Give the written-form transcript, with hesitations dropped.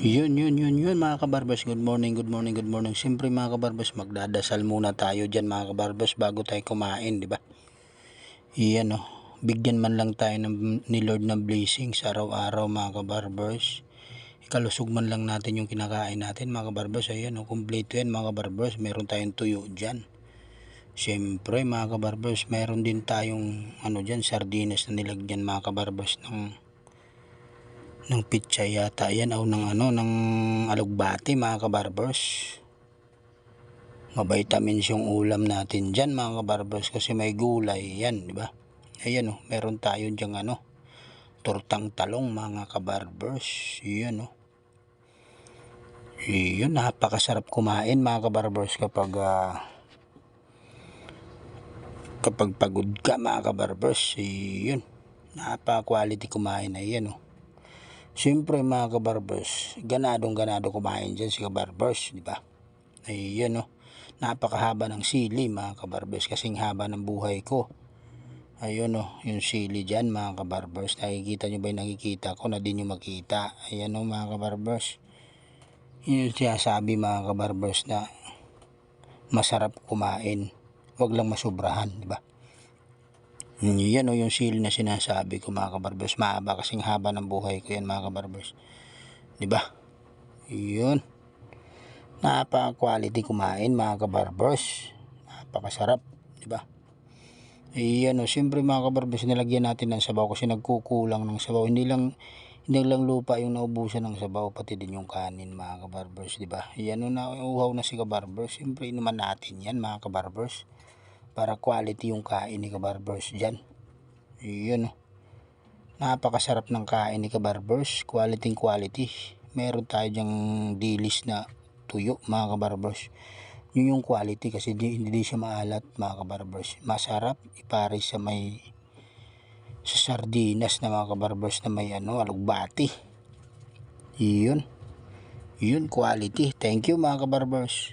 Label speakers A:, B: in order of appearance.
A: Yun mga kabarbers. Good morning. Siyempre mga kabarbers, magdadasal muna tayo dyan mga kabarbers bago tayo kumain, di ba? Iyan oh. Bigyan man lang tayo ni Lord ng blessings araw-araw mga kabarbers. Ikalusog man lang natin yung kinakain natin mga kabarbers. Ayan oh, kompleto yan mga kabarbers. Meron tayong tuyo dyan. Siyempre mga kabarbers, meron din tayong dyan, sardinas na nilagyan mga kabarbers ng pitsay yata yan o ng alugbati mga kabarbers. Mabitamins yung ulam natin dyan mga kabarbers kasi may gulay yan, di ba? Ayan oh, meron tayo dyan tortang talong mga kabarbers. Yan oh. Yun, napakasarap kumain mga kabarbers kapag pagod ka mga kabarbers. Yun, napaka-quality kumain. Ayan oh. Siyempre mga kabarbers, ganado kumain dyan si kabarbers, di ba? Ayan oh, napakahaba ng sili mga kabarbers, kasing haba ng buhay ko. Ayun oh, yung sili dyan mga kabarbers, nakikita nyo ba yung nakikita ko na di nyo makita? Ayan oh mga kabarbers, yun yung sinasabi mga kabarbers na masarap kumain, wag lang masubrahan, di ba? Yan o yung sili na sinasabi ko mga kabarbers, mahaba kasing haba ng buhay ko yan mga kabarbers, di ba? Yun, napaka-quality kumain mga kabarbers, napakasarap, di ba? Yan o, siyempre mga kabarbers, nilagyan natin ng sabaw kasi nagkukulang ng sabaw. Hindi lang lupa yung naubusan ng sabaw, pati din yung kanin mga kabarbers, di ba? Yan o, nauuhaw na si kabarbers, siyempre naman natin yan mga kabarbers, para quality yung kain ni kabarbers dyan. Yun oh. Napakasarap ng kain ni kabarbers, quality. Meron tayo dyang dilis na tuyo mga kabarbers. Yun yung quality kasi hindi siya maalat mga kabarbers. Masarap ipares sa sardinas na mga kabarbers na may alugbati. Yun quality. Thank you mga kabarbers.